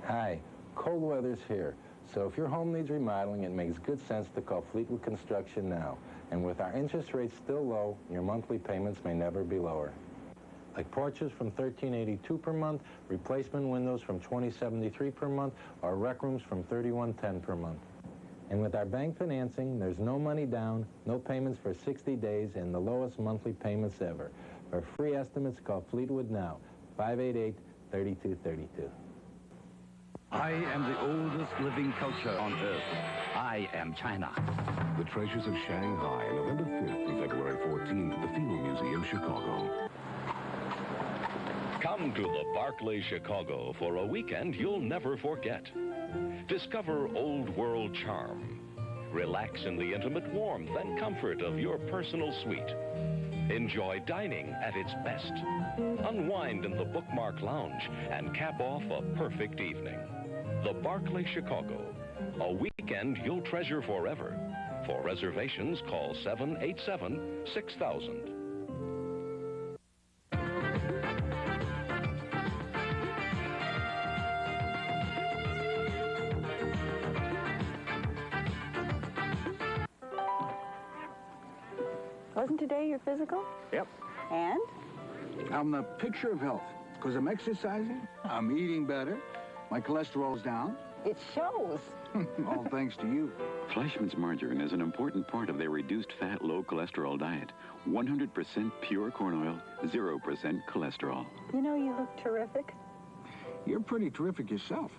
Hi, cold weather's here. So if your home needs remodeling, it makes good sense to call Fleetwood Construction now. And with our interest rates still low, your monthly payments may never be lower. Like porches from $13.82 per month, replacement windows from $20.73 per month, or rec rooms from $31.10 per month. And with our bank financing, there's no money down, no payments for 60 days, and the lowest monthly payments ever. For free estimates, call Fleetwood now, 588-3232. I am the oldest living culture on Earth. I am China. The Treasures of Shanghai, November 5th through February 14th at the Field Museum, Chicago. Come to the Barclay Chicago for a weekend you'll never forget. Discover old world charm. Relax in the intimate warmth and comfort of your personal suite. Enjoy dining at its best. Unwind in the bookmark lounge and cap off a perfect evening. The Barclay Chicago, a weekend you'll treasure forever. For reservations, call 787-6000. Wasn't today your physical? Yep. And? I'm the picture of health. Because I'm exercising, I'm eating better, my cholesterol's down. It shows. All thanks to you. Fleischmann's margarine is an important part of their reduced fat, low cholesterol diet. 100% pure corn oil, 0% cholesterol. You know, you look terrific. You're pretty terrific yourself.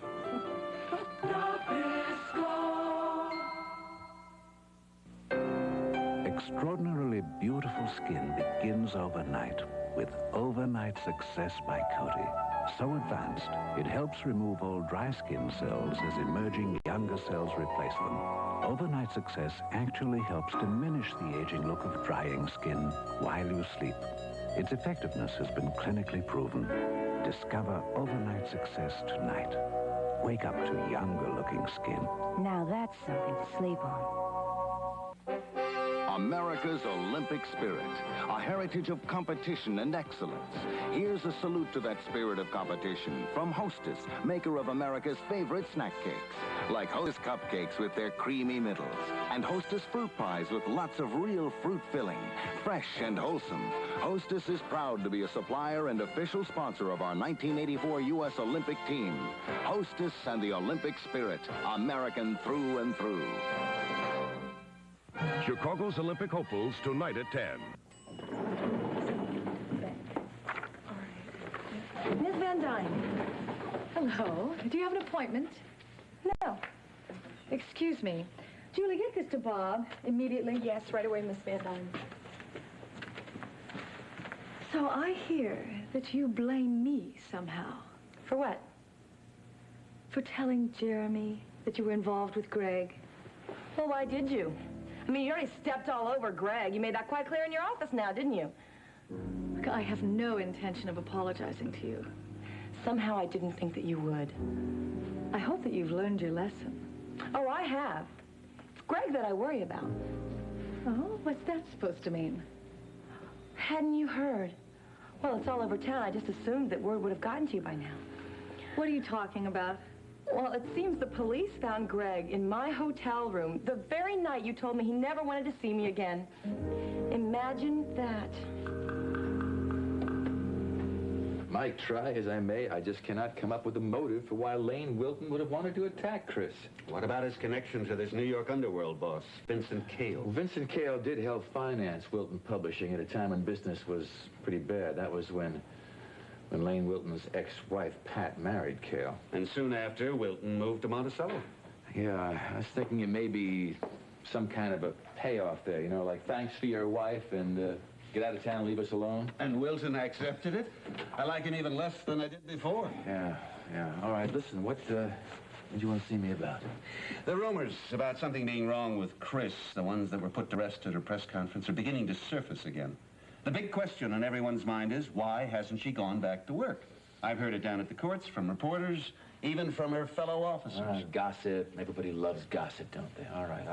Extraordinarily beautiful skin begins overnight with Overnight Success by Coty. So advanced, it helps remove old dry skin cells as emerging younger cells replace them. Overnight Success actually helps diminish the aging look of drying skin while you sleep. Its effectiveness has been clinically proven. Discover Overnight Success tonight. Wake up to younger-looking skin. Now that's something to sleep on. America's Olympic spirit, a heritage of competition and excellence. Here's a salute to that spirit of competition from Hostess, maker of America's favorite snack cakes, like Hostess cupcakes with their creamy middles, and Hostess fruit pies with lots of real fruit filling, fresh and wholesome. Hostess is proud to be a supplier and official sponsor of our 1984 U.S. Olympic team. Hostess and the Olympic spirit, American through and through. Chicago's Olympic hopefuls tonight at 10. Miss Van Dyne. Hello. Do you have an appointment? No. Excuse me. Julie, get this to Bob immediately. Yes, right away, Miss Van Dyne. So I hear that you blame me somehow. For what? For telling Jeremy that you were involved with Greg. Well, why did you? I mean, you already stepped all over Greg. You made that quite clear in your office now, didn't you? Look, I have no intention of apologizing to you. Somehow I didn't think that you would. I hope that you've learned your lesson. Oh, I have. It's Greg that I worry about. Oh, what's that supposed to mean? Hadn't you heard? Well, it's all over town. I just assumed that word would have gotten to you by now. What are you talking about? Well, it seems the police found Greg in my hotel room the very night you told me he never wanted to see me again. Imagine that. Mike, try as I may, I just cannot come up with a motive for why Lane Wilton would have wanted to attack Chris. What about his connection to this New York underworld boss, Vincent Cale? Well, Vincent Cale did help finance Wilton Publishing at a time when business was pretty bad. That was when Lane Wilton's ex-wife, Pat, married Cale. And soon after, Wilton moved to Monticello. Yeah, I was thinking it may be some kind of a payoff there, you know, like thanks for your wife and get out of town and leave us alone. And Wilton accepted it? I like him even less than I did before. Yeah. All right, listen, what do you want to see me about? The rumors about something being wrong with Chris, the ones that were put to rest at her press conference, are beginning to surface again. The big question on everyone's mind is, why hasn't she gone back to work? I've heard it down at the courts, from reporters, even from her fellow officers. Gossip. Everybody loves gossip, don't they? All right,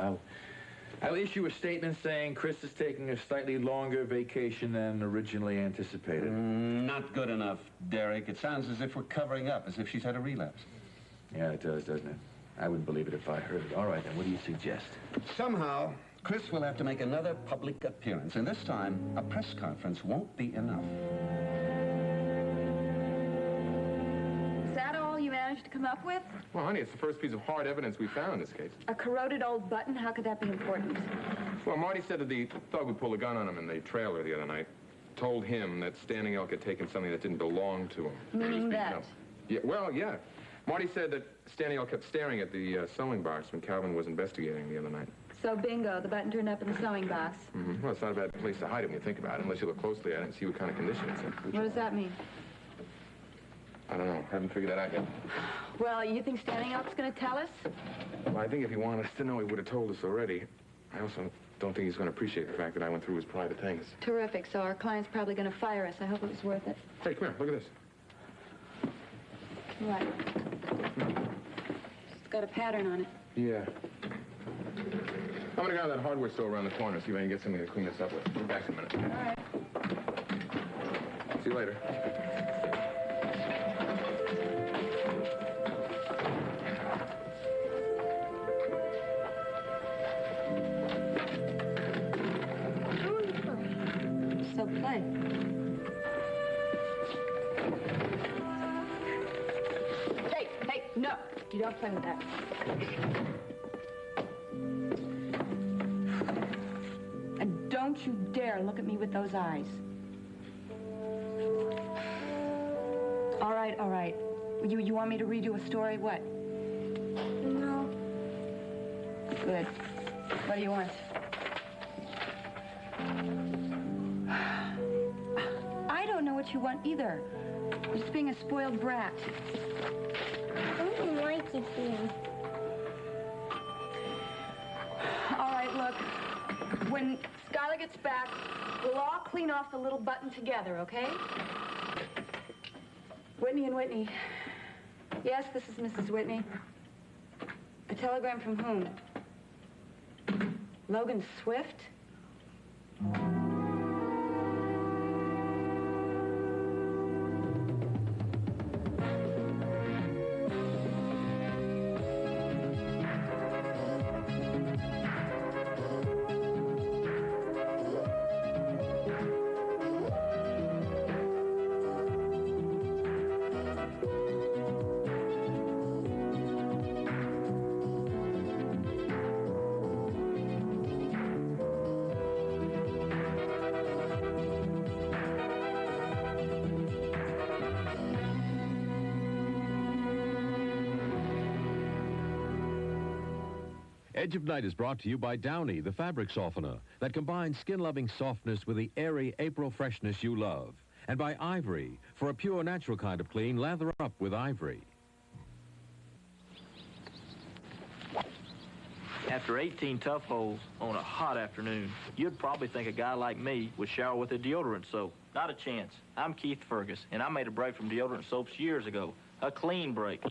I'll issue a statement saying Chris is taking a slightly longer vacation than originally anticipated. Not good enough, Derek. It sounds as if we're covering up, as if she's had a relapse. Yeah, it does, doesn't it? I wouldn't believe it if I heard it. All right, then, what do you suggest? Somehow, Chris will have to make another public appearance, and this time, a press conference won't be enough. Is that all you managed to come up with? Well, honey, it's the first piece of hard evidence we found in this case. A corroded old button? How could that be important? Well, Marty said that the thug who pulled a gun on him in the trailer the other night told him that Standing Elk had taken something that didn't belong to him. Meaning that? Yeah, well, yeah. Marty said that Standing Elk kept staring at the sewing box when Calvin was investigating the other night. So bingo, the button turned up in the sewing box. Mm-hmm. Well, it's not a bad place to hide it when you think about it, unless you look closely at it and see what kind of condition it's in. What does that mean? I don't know. Haven't figured that out yet. Well, you think Standing Elk's going to tell us? Well, I think if he wanted us to know, he would have told us already. I also don't think he's going to appreciate the fact that I went through his private things. Terrific. So our client's probably going to fire us. I hope it was worth it. Hey, come here. Look at this. What? It's got a pattern on it. Yeah. I'm going to go to that hardware store around the corner, see if I can get something to clean this up with. Be back in a minute. All right. See you later. So play. Hey, no. You don't play with that. And don't you dare look at me with those eyes. All right. You want me to read you a story? What? No. Good. What do you want? I don't know what you want either. You're just being a spoiled brat. I don't like it here. All right, look. When Skylar gets back, we'll all clean off the little button together, okay? Whitney and Whitney. Yes, this is Mrs. Whitney. A telegram from whom? Logan Swift? Edge of Night is brought to you by Downy, the fabric softener that combines skin-loving softness with the airy April freshness you love. And by Ivory, for a pure, natural kind of clean, lather up with Ivory. After 18 tough holes on a hot afternoon, you'd probably think a guy like me would shower with a deodorant soap. Not a chance. I'm Keith Fergus, and I made a break from deodorant soaps years ago. A clean break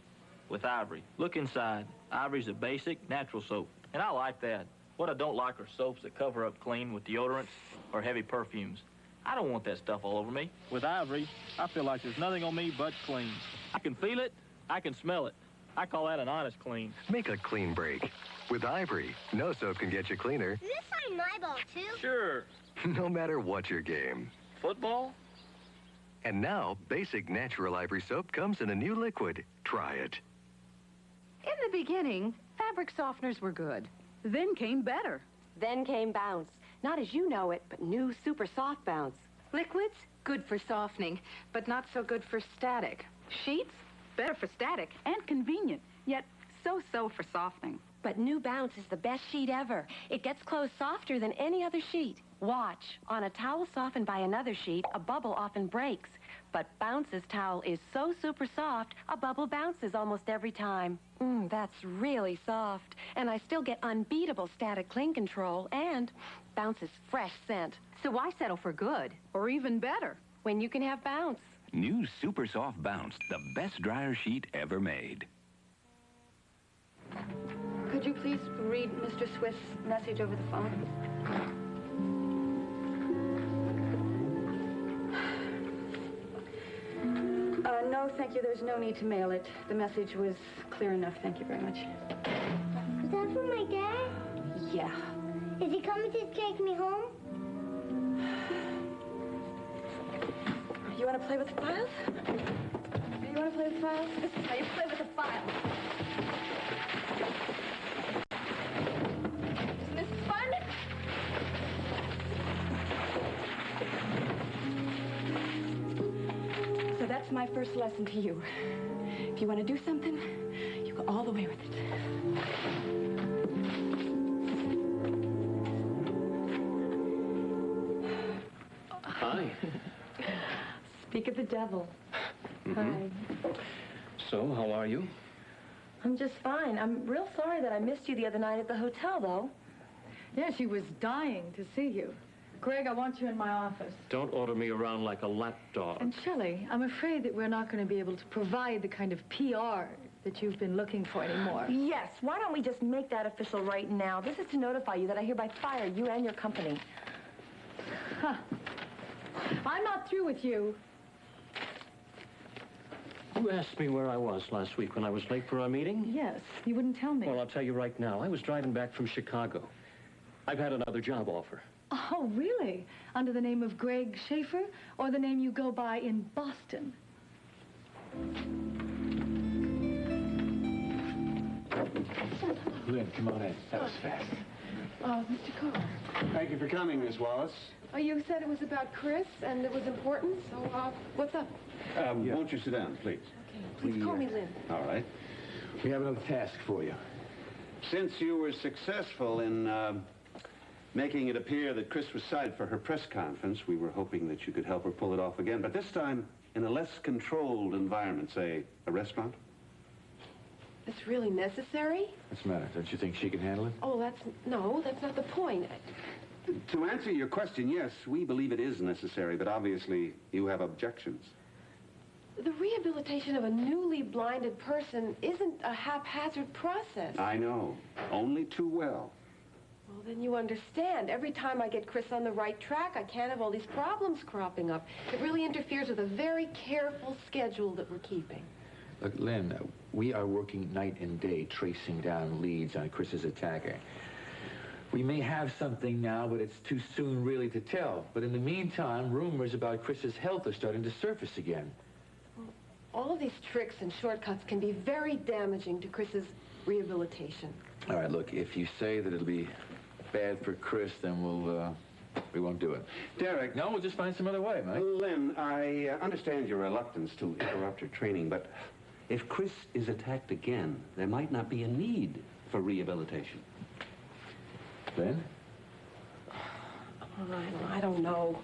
with Ivory. Look inside. Ivory's a basic, natural soap, and I like that. What I don't like are soaps that cover up clean with deodorants or heavy perfumes. I don't want that stuff all over me. With Ivory, I feel like there's nothing on me but clean. I can feel it. I can smell it. I call that an honest clean. Make a clean break. With Ivory, no soap can get you cleaner. Is this on my ball, too? Sure. No matter what your game. Football? And now, basic natural Ivory soap comes in a new liquid. Try it. In the beginning, fabric softeners were good. Then came better. Then came Bounce. Not as you know it, but new super soft Bounce. Liquids, good for softening, but not so good for static. Sheets, better for static and convenient, yet so-so for softening. But new Bounce is the best sheet ever. It gets clothes softer than any other sheet. Watch. On a towel softened by another sheet, a bubble often breaks. But Bounce's towel is so super soft, a bubble bounces almost every time. That's really soft. And I still get unbeatable static cling control and Bounce's fresh scent. So why settle for good? Or even better? When you can have Bounce. New Super Soft Bounce, the best dryer sheet ever made. Could you please read Mr. Swift's message over the phone? No, thank you. There's no need to mail it. The message was clear enough. Thank you very much. Is that for my dad? Yeah. Is he coming to take me home? You want to play with the files? You want to play with the files? This is how you play with the files. Isn't this fun? So that's my first lesson to you. If you want to do something, you go all the way with it. Hi. Speak of the devil. Hi. So, how are you? I'm just fine. I'm real sorry that I missed you the other night at the hotel, though. Yeah, she was dying to see you. Greg, I want you in my office. Don't order me around like a lapdog. And Shelley, I'm afraid that we're not going to be able to provide the kind of PR that you've been looking for anymore. Yes, why don't we just make that official right now? This is to notify you that I hereby fire you and your company. Huh. I'm not through with you. You asked me where I was last week when I was late for our meeting? Yes, you wouldn't tell me. Well, I'll tell you right now. I was driving back from Chicago. I've had another job offer. Oh, really? Under the name of Greg Schaefer, or the name you go by in Boston? Lynn, come on in. That was fast. Mr. Carr. Thank you for coming, Miss Wallace. Oh, you said it was about Chris and it was important, so, what's up? Won't you sit down, please? Okay, please call me Lynn. All right. We have another task for you. Since you were successful in making it appear that Chris was cited for her press conference, we were hoping that you could help her pull it off again, but this time in a less controlled environment, say a restaurant. It's really necessary? What's the matter? Don't you think she can handle it? Oh, that's not the point. To answer your question, yes, we believe it is necessary, but obviously you have objections. The rehabilitation of a newly blinded person isn't a haphazard process. I know. Only too well. Well, then you understand. Every time I get Chris on the right track, I can't have all these problems cropping up. It really interferes with a very careful schedule that we're keeping. Look, Lynn, we are working night and day tracing down leads on Chris's attacker. We may have something now, but it's too soon really to tell. But in the meantime, rumors about Chris's health are starting to surface again. All of these tricks and shortcuts can be very damaging to Chris's rehabilitation. All right, look, if you say that it'll be bad for Chris, then we won't do it. Derek. No, we'll just find some other way, Mike. Lynn, I understand your reluctance to interrupt her training, but if Chris is attacked again, there might not be a need for rehabilitation. Lynn? I don't know.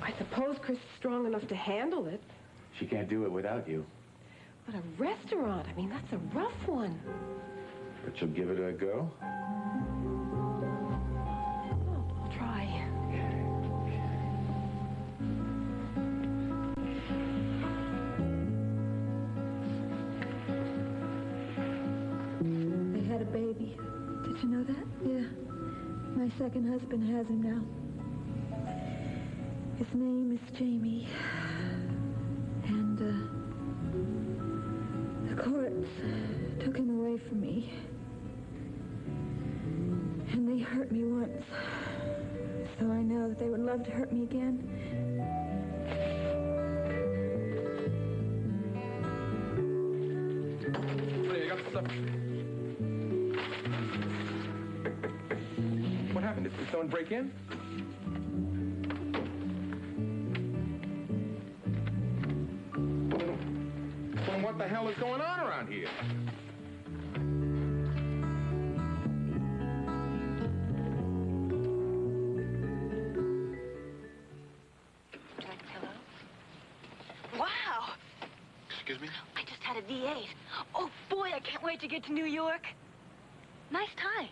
I suppose Chris is strong enough to handle it. She can't do it without you. But a restaurant, I mean, that's a rough one. But you'll give it a go? I'll try. They had a baby. Did you know that? Yeah. My second husband has him now. His name is Jamie. And, the courts took him away from me. And they hurt me once. So I know that they would love to hurt me again. Hey, I got the stuff. What happened? Did someone break in? Well, what the hell is going on around here? Wow! Excuse me? I just had a V8. Oh, boy, I can't wait to get to New York. Nice tie.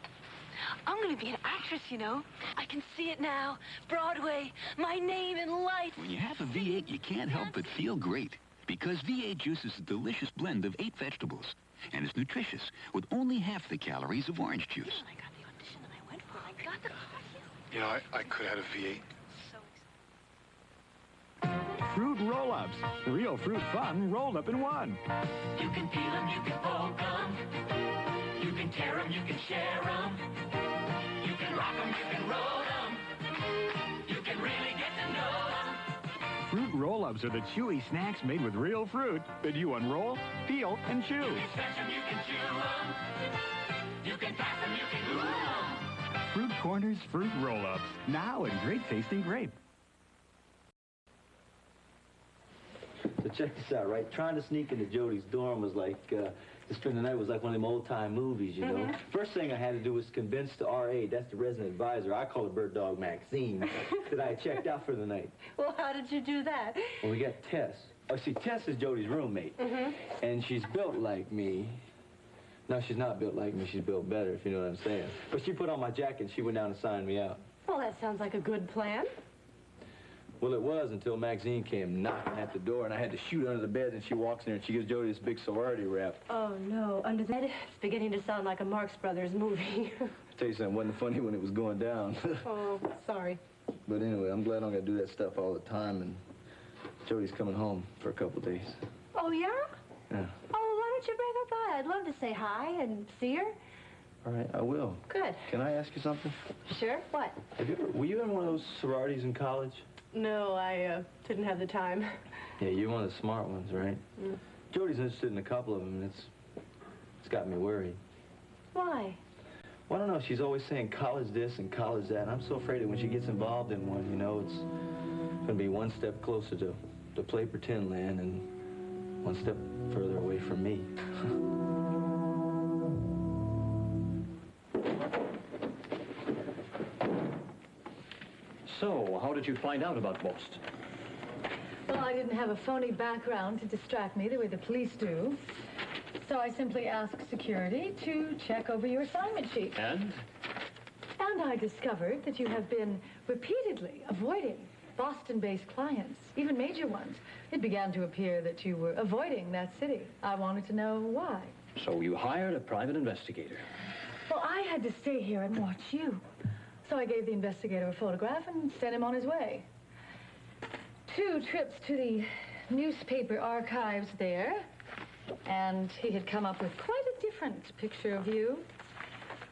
I'm going to be an actress, you know. I can see it now. Broadway, my name in lights. When you have a V8, you can't help but feel great. Because V8 juice is a delicious blend of 8 vegetables. And it's nutritious, with only half the calories of orange juice. I got the audition and I went for it. I got the car. You know, I could have had a V8. Fruit roll-ups. Real fruit fun rolled up in one. You can peel them, you can poke them. You can tear them, you can share them. You can rock them, you can roll them. You can really get to know them. Fruit roll-ups are the chewy snacks made with real fruit that you unroll, peel, and chew. You can stretch them, you can chew them. You can pass them, you can glue them. Fruit Corners Fruit Roll-Ups. Now in great tasting grape. So check this out, right? Trying to sneak into Jody's dorm was like, to spend the night was like one of them old-time movies, you know? First thing I had to do was convince the RA, that's the resident advisor, I call it Bird Dog Maxine, that I had checked out for the night. Well, how did you do that? Well, we got Tess. Oh, see, Tess is Jody's roommate, and she's built like me. No, she's not built like me. She's built better, if you know what I'm saying. But she put on my jacket, and she went down and signed me out. Well, that sounds like a good plan. Well, it was until Maxine came knocking at the door, and I had to shoot under the bed, and she walks in there, and she gives Jody this big sorority wrap. Oh, no. Under that, it's beginning to sound like a Marx Brothers movie. I'll tell you something, it wasn't funny when it was going down. Oh, sorry. But anyway, I'm glad I don't got to do that stuff all the time, and Jody's coming home for a couple days. Oh, yeah? Yeah. Oh, why don't you bring her by? I'd love to say hi and see her. All right, I will. Good. Can I ask you something? Sure. What? Were you in one of those sororities in college? No, I didn't have the time. Yeah, you're one of the smart ones, right? Jody's interested in a couple of them, and it's got me worried. Why? Well, I don't know. She's always saying college this and college that, and I'm so afraid that when she gets involved in one, you know, it's going to be one step closer to play pretend land and one step further away from me. So, how did you find out about Boston? Well, I didn't have a phony background to distract me the way the police do. So I simply asked security to check over your assignment sheet. And? And I discovered that you have been repeatedly avoiding Boston-based clients, even major ones. It began to appear that you were avoiding that city. I wanted to know why. So you hired a private investigator. Well, I had to stay here and watch you. So I gave the investigator a photograph and sent him on his way. 2 trips to the newspaper archives there, and he had come up with quite a different picture of you.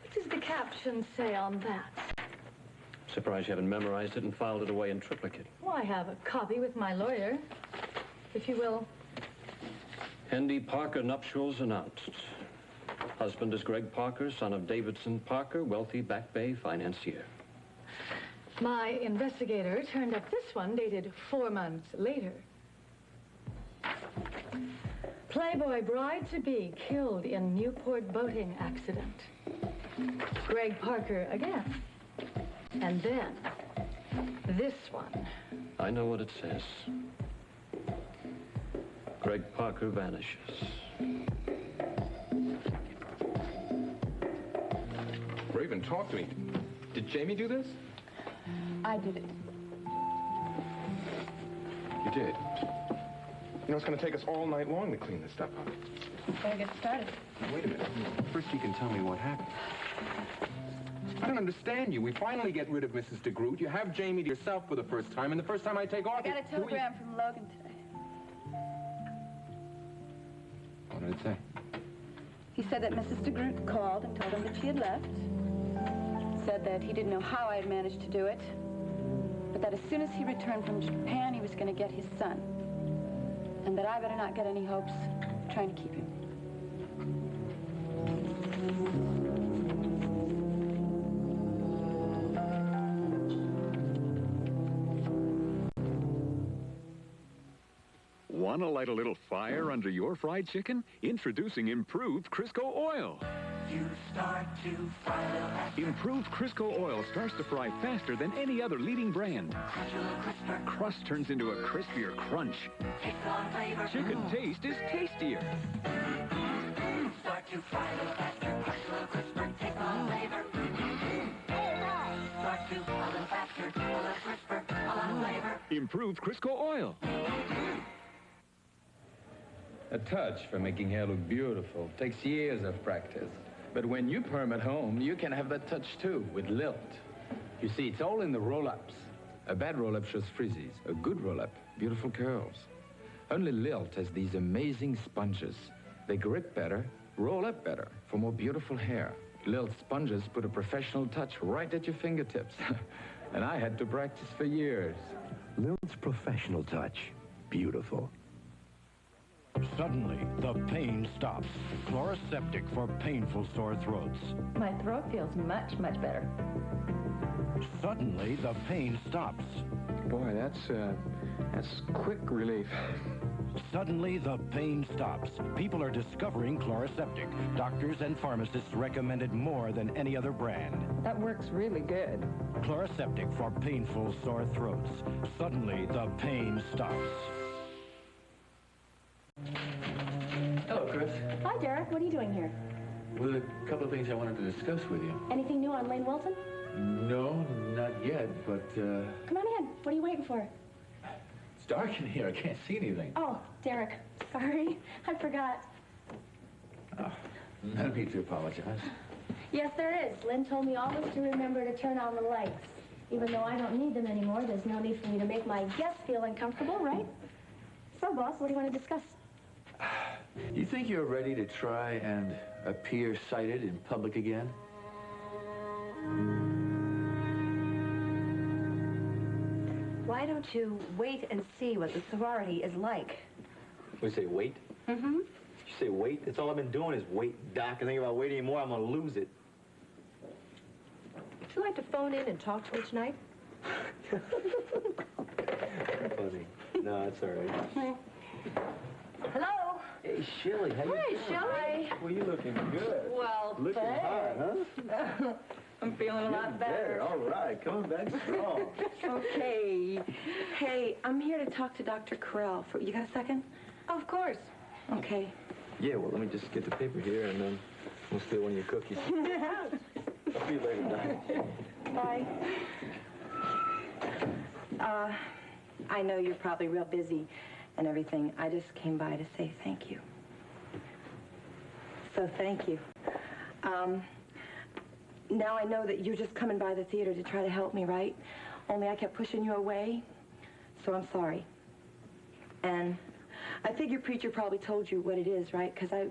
What does the caption say on that? Surprised you haven't memorized it and filed it away in triplicate. Well, I have a copy with my lawyer, if you will. Hendy Parker nuptials announced. Husband is Greg Parker, son of Davidson Parker, wealthy Back Bay financier. My investigator turned up this one, dated 4 months later. Playboy bride-to-be killed in Newport boating accident. Greg Parker again. And then, this one. I know what it says. Greg Parker vanishes. Raven, talk to me. Did Jamie do this? I did it. You did. You know, it's going to take us all night long to clean this stuff up. Better get started. Wait a minute. First, you can tell me what happened. I don't understand you. We finally get rid of Mrs. DeGroot. You have Jamie to yourself for the first time, and the first time I take off... I got a telegram from Logan today. What did it say? He said that Mrs. DeGroot called and told him that she had left. Said that he didn't know how I had managed to do it, but that as soon as he returned from Japan, he was going to get his son. And that I better not get any hopes of trying to keep him. Want to light a little fire under your fried chicken? Introducing improved Crisco oil. You start to fry a little faster. Improved Crisco oil starts to fry faster than any other leading brand. Crunch a little crisper. Crust turns into a crispier crunch. Takes on flavor. Chicken taste is tastier. Start to fry a little faster. Crunch a little crisper. Takes on flavor. Start to a little faster. A little crisper. A lot of flavor. Improved Crisco oil. A touch for making hair look beautiful takes years of practice. But when you perm at home, you can have that touch too, with Lilt. You see, it's all in the roll-ups. A bad roll-up shows frizzies. A good roll-up, beautiful curls. Only Lilt has these amazing sponges. They grip better, roll up better for more beautiful hair. Lilt sponges put a professional touch right at your fingertips. And I had to practice for years. Lilt's professional touch. Beautiful. Suddenly, the pain stops. Chloroseptic for painful sore throats. My throat feels much, much better. Suddenly, the pain stops. Boy, that's quick relief. Suddenly, the pain stops. People are discovering Chloroseptic. Doctors and pharmacists recommend it more than any other brand. That works really good. Chloroseptic for painful sore throats. Suddenly, the pain stops. Hello, Chris. Hi, Derek. What are you doing here? Well, a couple of things I wanted to discuss with you. Anything new on Lane Wilson? No, not yet, but, Come on in. What are you waiting for? it's dark in here. I can't see anything. Oh, Derek. Sorry. I forgot. Oh, no need to apologize. Yes, there is. Lynn told me always to remember to turn on the lights. Even though I don't need them anymore, there's no need for me to make my guests feel uncomfortable, right? So, boss, what do you want to discuss? You think you're ready to try and appear sighted in public again? Why don't you wait and see what the sorority is like? We say wait? Mm-hmm. You say wait? That's all I've been doing is wait, Doc. I think about waiting anymore, I'm gonna lose it. Would you like to phone in and talk to me tonight? Funny. No, that's all right. Hello? Hey, Shelley, how you Hi, doing? Shelley. Well, you looking good. Well, Looking hot, huh? I'm feeling a lot better. All right, coming back strong. Okay. Hey, I'm here to talk to Dr. Carell. You got a second? Of course. Okay. Yeah, well, let me just get the paper here, and then we'll steal one of your cookies. I'll see you later, Doc. Bye. I know you're probably real busy and everything. I just came by to say thank you. So thank you. Now I know that you're just coming by the theater to try to help me, right? Only I kept pushing you away, so I'm sorry. And I figure Preacher probably told you what it is, right? Because I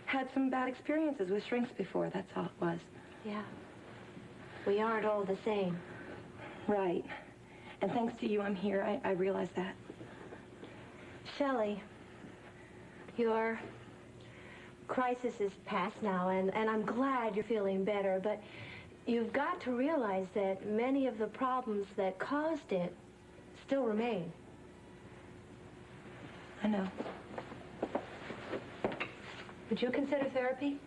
had some bad experiences with shrinks before, that's all it was. Yeah. We aren't all the same. Right. And thanks to you, I'm here. I realize that. Shelley, your crisis is past now, and I'm glad you're feeling better, but you've got to realize that many of the problems that caused it still remain. I know. Would you consider therapy?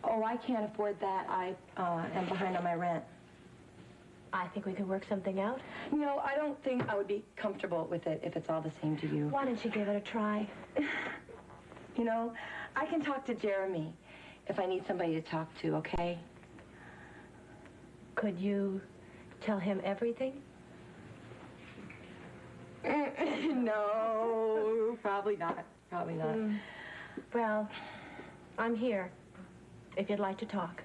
Oh, I can't afford that. I am behind on my rent. I think we could work something out. You know, I don't think I would be comfortable with it if it's all the same to you. Why don't you give it a try? You know, I can talk to Jeremy if I need somebody to talk to, okay? Could you tell him everything? No, probably not. Probably not. Well, I'm here if you'd like to talk.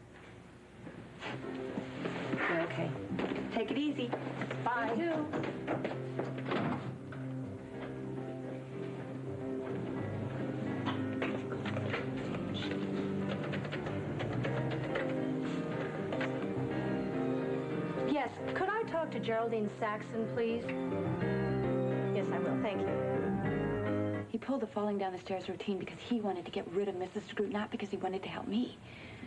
Okay. Take it easy. Bye. You too. Yes, could I talk to Geraldine Saxon, please? Yes, I will. Thank you. He pulled the falling down the stairs routine because he wanted to get rid of Mrs. DeGroot, not because he wanted to help me.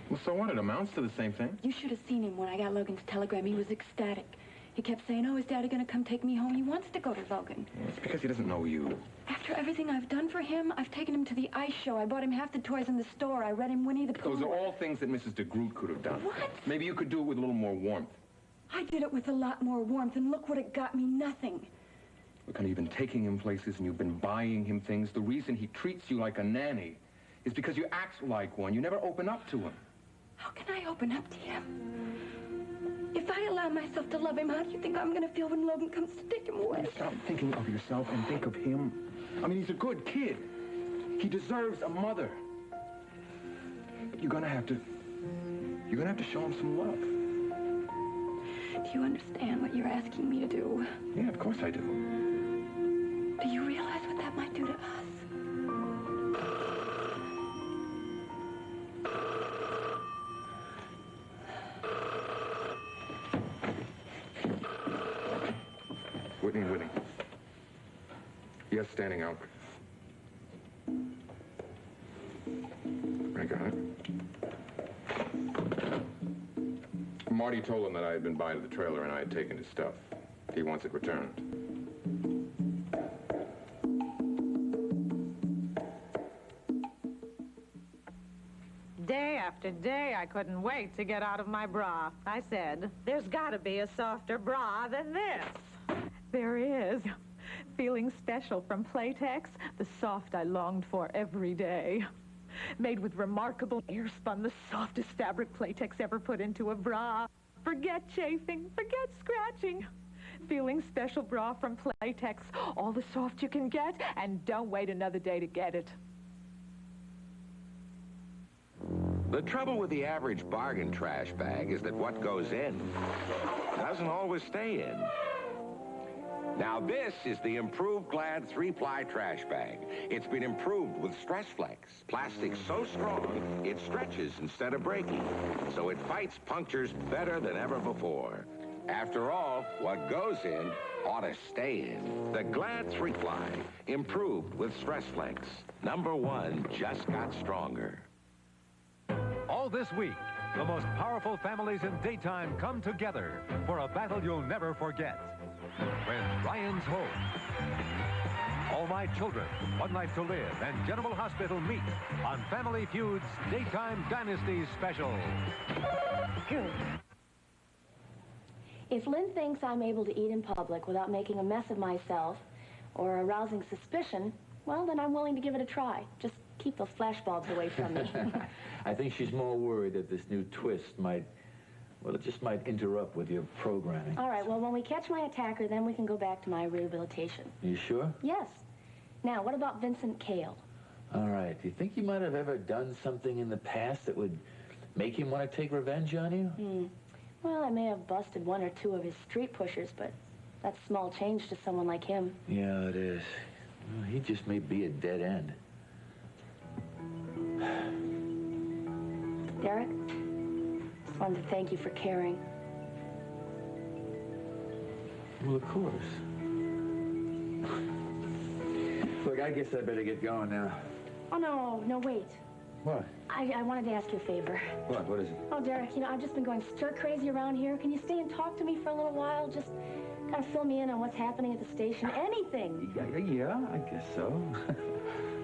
Well, so what? It amounts to the same thing. You should have seen him when I got Logan's telegram. He was ecstatic. He kept saying, oh, is Daddy going to come take me home? He wants to go to Logan. Well, it's because he doesn't know you. After everything I've done for him, I've taken him to the ice show. I bought him half the toys in the store. I read him Winnie the Pooh. Those are all things that Mrs. DeGroot could have done. What? Maybe you could do it with a little more warmth. I did it with a lot more warmth, and look what it got me, nothing. Look, honey, you've been taking him places and you've been buying him things. The reason he treats you like a nanny is because you act like one. You never open up to him. How can I open up to him? If I allow myself to love him, how do you think I'm going to feel when Logan comes to take him away? Stop thinking of yourself and think of him. I mean, he's a good kid. He deserves a mother. But you're gonna have to show him some love. Do you understand what you're asking me to do? Yeah, of course I do. Do you realize what that might do to us? Whitney. Yes, standing out. I got it. Marty told him that I had been by to the trailer and I had taken his stuff. He wants it returned. Day after day, I couldn't wait to get out of my bra. I said, there's got to be a softer bra than this. There is. Feeling Special from Playtex, the soft I longed for every day. Made with remarkable air-spun, the softest fabric Playtex ever put into a bra. Forget chafing, forget scratching. Feeling Special bra from Playtex, all the soft you can get, and don't wait another day to get it. The trouble with the average bargain trash bag is that what goes in doesn't always stay in. Now this is the improved Glad 3-ply trash bag. It's been improved with Stress Flex. Plastic so strong, it stretches instead of breaking. So it fights punctures better than ever before. After all, what goes in ought to stay in. The Glad 3-ply, improved with Stress Flex. #1 just got stronger. All this week, the most powerful families in daytime come together for a battle you'll never forget. When Ryan's Home, All My Children, One Life to Live, and General Hospital meet on Family Feud's Daytime Dynasties special. Good. If Lynn thinks I'm able to eat in public without making a mess of myself or arousing suspicion, well, then I'm willing to give it a try. Just keep those flashbulbs away from me. I think she's more worried that this new twist might, well, it just might interrupt with your programming. All right, well, when we catch my attacker, then we can go back to my rehabilitation. You sure? Yes. Now, what about Vincent Cale? All right. Do you think you might have ever done something in the past that would make him want to take revenge on you? Well, I may have busted 1 or 2 of his street pushers, but that's small change to someone like him. Yeah, it is. Well, he just may be a dead end. Derek, just wanted to thank you for caring. Well, of course. Look, I guess I better get going now. Oh, no, wait. What? I wanted to ask you a favor. What? What is it? Oh, Derek, I've just been going stir-crazy around here. Can you stay and talk to me for a little while? Just kind of fill me in on what's happening at the station. Anything. Yeah, I guess so.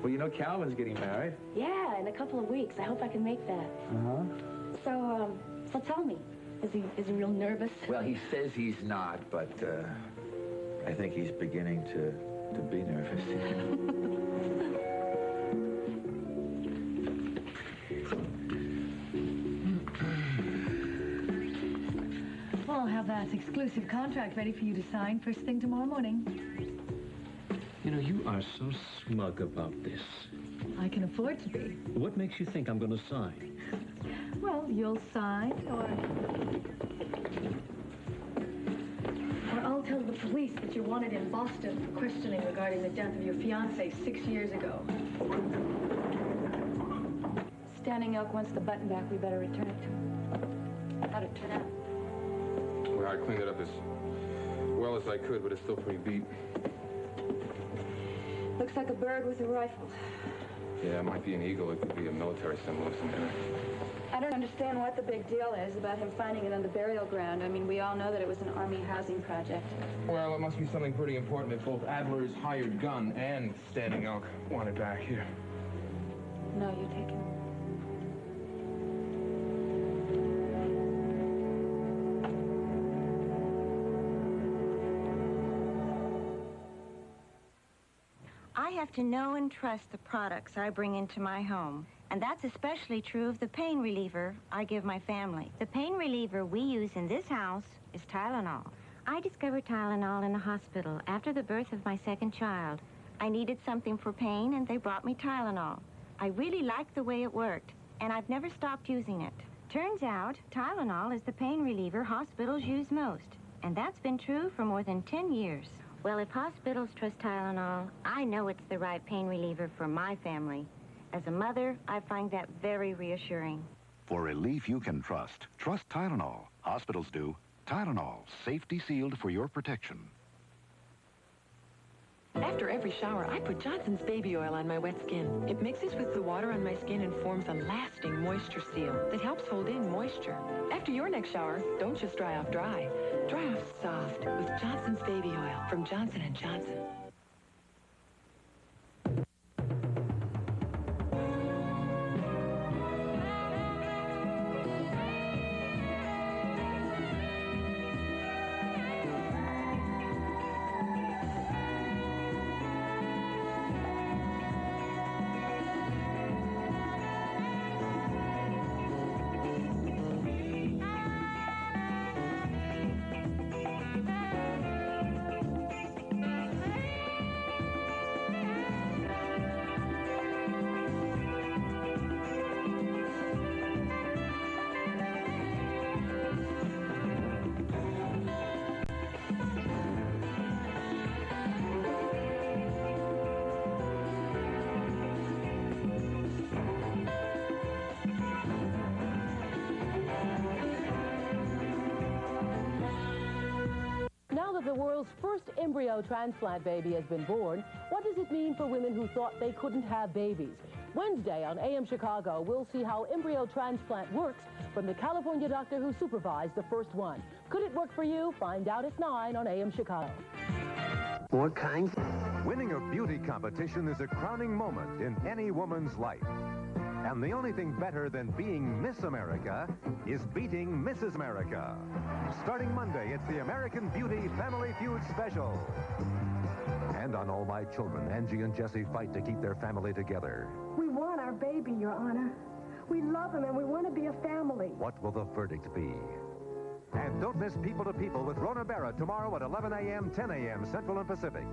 Well, you know Calvin's getting married. Yeah, in a couple of weeks. I hope I can make that. Uh-huh. So tell me, is he real nervous? Well, he says he's not, but I think he's beginning to be nervous. Well, I'll have that exclusive contract ready for you to sign first thing tomorrow morning. You know, you are so smug about this. I can afford to be. What makes you think I'm going to sign? Well, you'll sign, or I'll tell the police that you're wanted in Boston for questioning regarding the death of your fiancé 6 years ago. Standing Oak wants the button back. We better return it. How'd it turn out? Well, I cleaned it up as well as I could, but it's still pretty beat. Looks like a bird with a rifle. Yeah, it might be an eagle. It could be a military symbol of some kind. I don't understand what the big deal is about him finding it on the burial ground. I mean, we all know that it was an Army housing project. Well, it must be something pretty important if both Adler's hired gun and Standing Elk want it back here. No, you take it. I have to know and trust the products I bring into my home. And that's especially true of the pain reliever I give my family. The pain reliever we use in this house is Tylenol. I discovered Tylenol in the hospital after the birth of my second child. I needed something for pain, and they brought me Tylenol. I really liked the way it worked, and I've never stopped using it. Turns out, Tylenol is the pain reliever hospitals use most. And that's been true for more than 10 years. Well, if hospitals trust Tylenol, I know it's the right pain reliever for my family. As a mother, I find that very reassuring. For relief you can trust, trust Tylenol. Hospitals do. Tylenol, safety sealed for your protection. After every shower, I put Johnson's baby oil on my wet skin. It mixes with the water on my skin and forms a lasting moisture seal that helps hold in moisture. After your next shower, don't just dry off dry. Dry off soft with Johnson's baby oil from Johnson & Johnson. Now that the world's first embryo transplant baby has been born, what does it mean for women who thought they couldn't have babies? Wednesday on AM Chicago, we'll see how embryo transplant works from the California doctor who supervised the first one. Could it work for you? Find out at 9 on AM Chicago. What kinds? Winning a beauty competition is a crowning moment in any woman's life. And the only thing better than being Miss America is beating Mrs. America. Starting Monday, it's the American Beauty Family Feud Special. And on All My Children, Angie and Jesse fight to keep their family together. We want our baby, Your Honor. We love him and we want to be a family. What will the verdict be? And don't miss People to People with Rona Barra tomorrow at 11 a.m., 10 a.m. Central and Pacific.